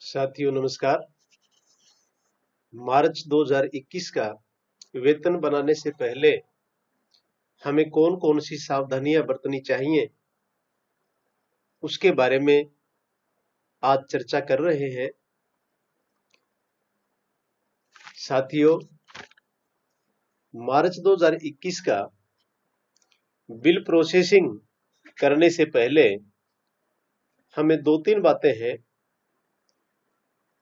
साथियों नमस्कार। मार्च 2021 का वेतन बनाने से पहले हमें कौन कौन सी सावधानियां बरतनी चाहिए, उसके बारे में आज चर्चा कर रहे हैं। साथियों, मार्च 2021 का बिल प्रोसेसिंग करने से पहले हमें 2-3 बातें हैं,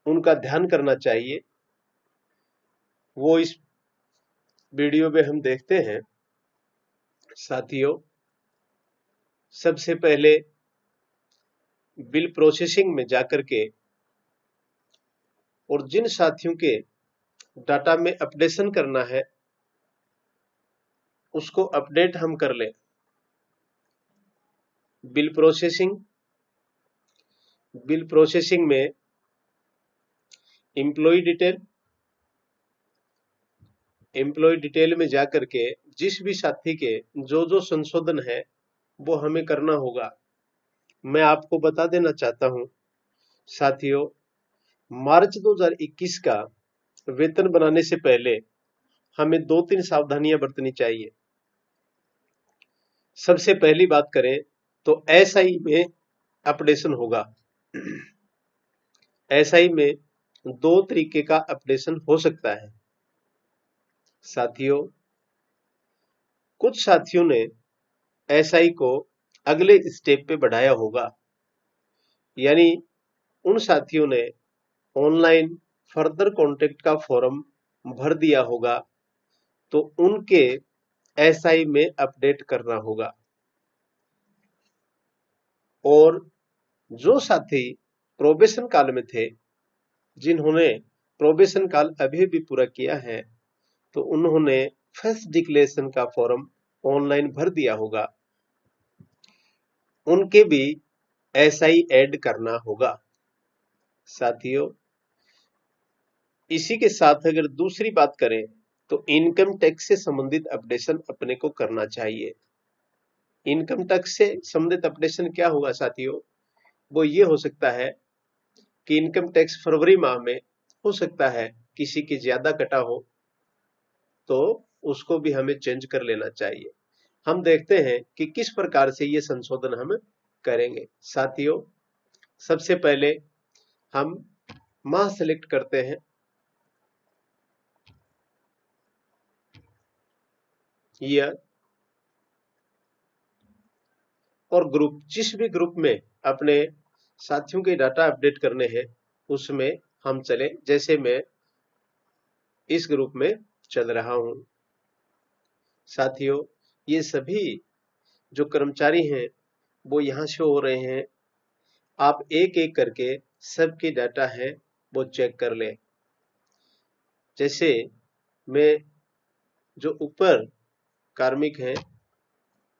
उनका ध्यान करना चाहिए। वो इस वीडियो में हम देखते हैं। साथियों, सबसे पहले बिल प्रोसेसिंग में जाकर के और जिन साथियों के डाटा में अपडेशन करना है उसको अपडेट हम कर लें। बिल प्रोसेसिंग में एम्प्लॉय डिटेल में जाकर के जिस भी साथी के जो संशोधन है वो हमें करना होगा। मैं आपको बता देना चाहता हूं साथियों, मार्च 2021 का वेतन बनाने से पहले हमें 2-3 सावधानियां बरतनी चाहिए। सबसे पहली बात करें तो एसआई में अपडेशन होगा। एसआई में 2 तरीके का अपडेशन हो सकता है। साथियों, कुछ साथियों ने एसआई को अगले स्टेप पे बढ़ाया होगा, यानी उन साथियों ने ऑनलाइन फर्दर कॉन्टेक्ट का फॉर्म भर दिया होगा, तो उनके एसआई में अपडेट करना होगा। और जो साथी प्रोबेशन काल में थे, जिन्होंने प्रोबेशन काल अभी भी पूरा किया है, तो उन्होंने फर्स्ट डिक्लेरेशन का फॉर्म ऑनलाइन भर दिया होगा, उनके भी एसआई ऐड करना होगा। साथियों, इसी के साथ अगर दूसरी बात करें तो इनकम टैक्स से संबंधित अपडेशन अपने को करना चाहिए। इनकम टैक्स से संबंधित अपडेशन क्या होगा साथियों? वो ये हो सकता है कि इनकम टैक्स फरवरी माह में हो सकता है किसी की ज्यादा कटा हो, तो उसको भी हमें चेंज कर लेना चाहिए। हम देखते हैं कि किस प्रकार से ये संशोधन हम करेंगे। साथियों, सबसे पहले हम माह सेलेक्ट करते हैं। ईयर और ग्रुप, जिस भी ग्रुप में अपने साथियों के डाटा अपडेट करने हैं उसमें हम चले। जैसे मैं इस ग्रुप में चल रहा हूं। साथियों, ये सभी जो कर्मचारी हैं वो यहां शो हो रहे हैं। आप एक एक करके सबके डाटा है वो चेक कर लें। जैसे मैं जो ऊपर कार्मिक हैं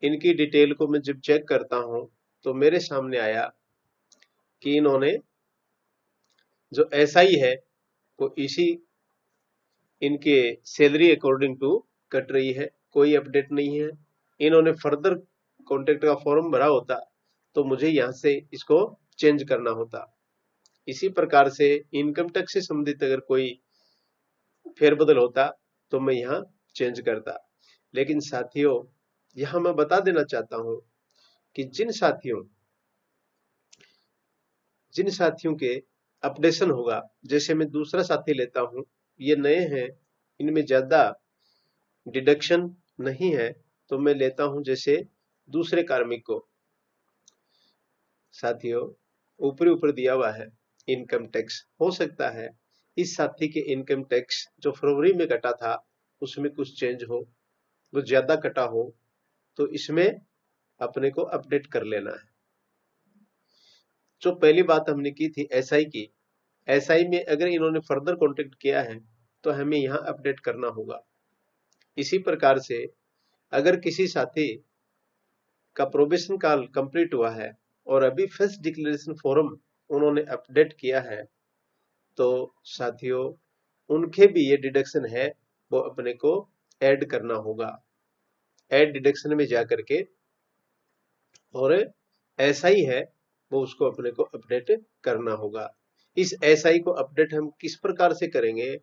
इनकी डिटेल को मैं जब चेक करता हूं तो मेरे सामने आया कि इन्होंने जो एसआई है वो इसी इनके सैलरी अकॉर्डिंग टू कट रही है, कोई अपडेट नहीं है। इन्होंने फर्दर कॉन्ट्रैक्ट का फॉर्म भरा होता तो मुझे यहां से इसको चेंज करना होता। इसी प्रकार से इनकम टैक्स से संबंधित अगर कोई फेरबदल होता तो मैं यहाँ चेंज करता। लेकिन साथियों, यहां मैं बता देना चाहता हूं कि जिन साथियों के अपडेशन होगा, जैसे मैं दूसरा साथी लेता हूं, ये नए हैं, इनमें ज्यादा डिडक्शन नहीं है, तो मैं लेता हूं जैसे दूसरे कार्मिक को। साथियों, ऊपर दिया हुआ है इनकम टैक्स। हो सकता है इस साथी के इनकम टैक्स जो फरवरी में कटा था उसमें कुछ चेंज हो, वो ज्यादा कटा हो, तो इसमें अपने को अपडेट कर लेना है। जो पहली बात हमने की थी एसआई की, एसआई में अगर इन्होंने फर्दर कॉन्टेक्ट किया है तो हमें यहाँ अपडेट करना होगा। इसी प्रकार से अगर किसी साथी का प्रोबेशन काल कंप्लीट हुआ है और अभी फर्स्ट डिक्लेरेशन फॉर्म उन्होंने अपडेट किया है, तो साथियों उनके भी ये डिडक्शन है वो अपने को ऐड करना होगा। ऐड डिडक्शन में जा करके और एसआई है वो उसको अपने को अपडेट करना होगा। इस एसआई को अपडेट हम किस प्रकार से करेंगे,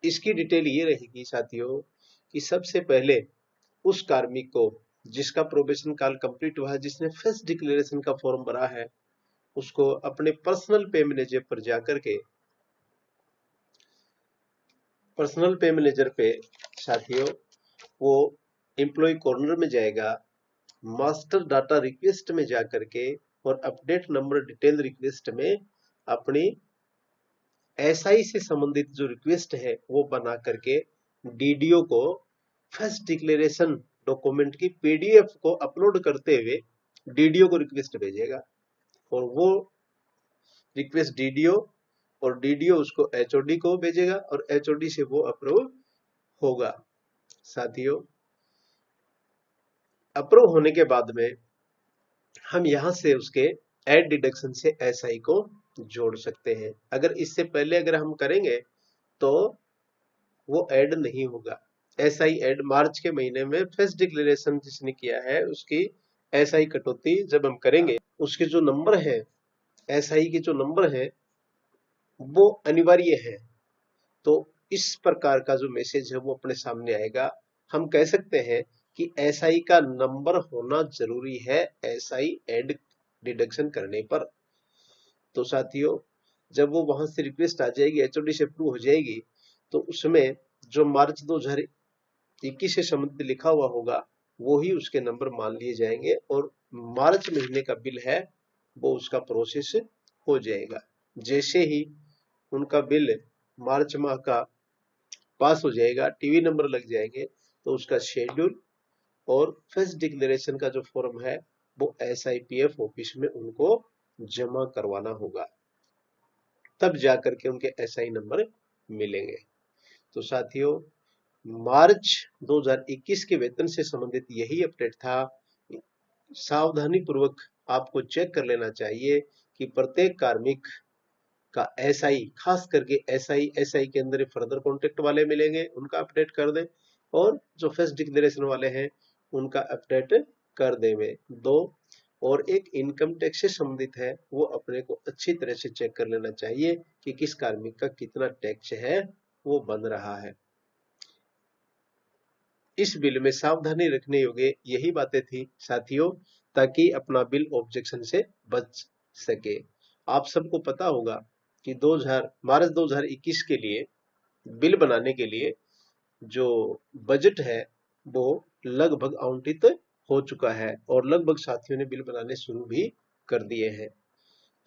इसकी डिटेल ये रहेगी साथियों कि सबसे पहले उस कार्मिक को जिसका प्रोबेशन काल कंप्लीट हुआ है, जिसने फर्स्ट डिक्लेरेशन का फॉर्म भरा है, उसको अपने पर्सनल पे मैनेजर पर जाकर के पर्सनल पे मैनेजर पे साथियों वो एम्प्लॉय कॉर्नर में जाएगा, मास्टर डाटा रिक्वेस्ट में जाकर के और अपडेट नंबर डिटेल रिक्वेस्ट में अपनी एसआई से संबंधित जो रिक्वेस्ट है वो बना करके डीडीओ को फर्स्ट डिक्लेरेशन डॉक्यूमेंट की पीडीएफ को अपलोड करते हुए डीडीओ को रिक्वेस्ट भेजेगा और वो रिक्वेस्ट डीडीओ और डीडीओ उसको एचओडी को भेजेगा और एचओडी से वो अप्रूव होगा। साथियों अप्रूव होने के बाद में हम यहां से उसके ऐड डिडक्शन से एसआई को जोड़ सकते हैं। अगर इससे पहले अगर हम करेंगे तो वो ऐड नहीं होगा। एसआई ऐड मार्च के महीने में फर्स्ट डिक्लेरेशन जिसने किया है उसकी एसआई कटौती जब हम करेंगे, उसके जो नंबर है एसआई के जो नंबर है वो अनिवार्य है। तो इस प्रकार का जो मैसेज है वो अपने सामने आएगा। हम कह सकते हैं कि एसआई का नंबर होना जरूरी है एसआई ऐड डिडक्शन करने पर। तो साथियों जब वो वहां से रिक्वेस्ट आ जाएगी, एचओडी से अप्रूव हो जाएगी, तो उसमें जो मार्च 2021 से संबंधित लिखा हुआ होगा वो ही उसके नंबर मान लिए जाएंगे और मार्च महीने का बिल है वो उसका प्रोसेस हो जाएगा। जैसे ही उनका बिल मार्च माह का पास हो जाएगा, टीवी नंबर लग जाएंगे, तो उसका शेड्यूल और फर्स्ट डिक्लेरेशन का जो फॉर्म है वो एसआईपीएफ ऑफिस में उनको जमा करवाना होगा, तब जाकर के उनके एसआई नंबर मिलेंगे। तो साथियों मार्च 2021 के वेतन से संबंधित यही अपडेट था। सावधानी पूर्वक आपको चेक कर लेना चाहिए कि प्रत्येक कार्मिक का एसआई, खास करके एसआई के अंदर फर्दर कॉन्टेक्ट वाले मिलेंगे उनका अपडेट कर दें और जो फर्स्ट डिक्लेरेशन वाले हैं उनका अपडेट कर दें। दो और एक इनकम टैक्स से संबंधित है वो अपने को अच्छी तरह से चेक कर लेना चाहिए कि किस कार्मिक का कितना टैक्स है वो बन रहा है। इस बिल में सावधानी रखने योग्य यही बातें थी साथियों, ताकि अपना बिल ऑब्जेक्शन से बच सके। आप सबको पता होगा कि मार्च 2021 के लिए बिल बनाने के लिए जो बजट है वो लगभग आवंटित हो चुका है और लगभग साथियों ने बिल बनाने शुरू भी कर दिए हैं।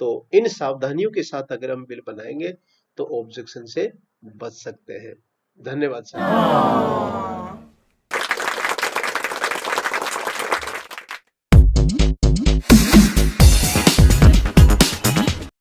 तो इन सावधानियों के साथ अगर हम बिल बनाएंगे तो ऑब्जेक्शन से बच सकते हैं। धन्यवाद साथियों।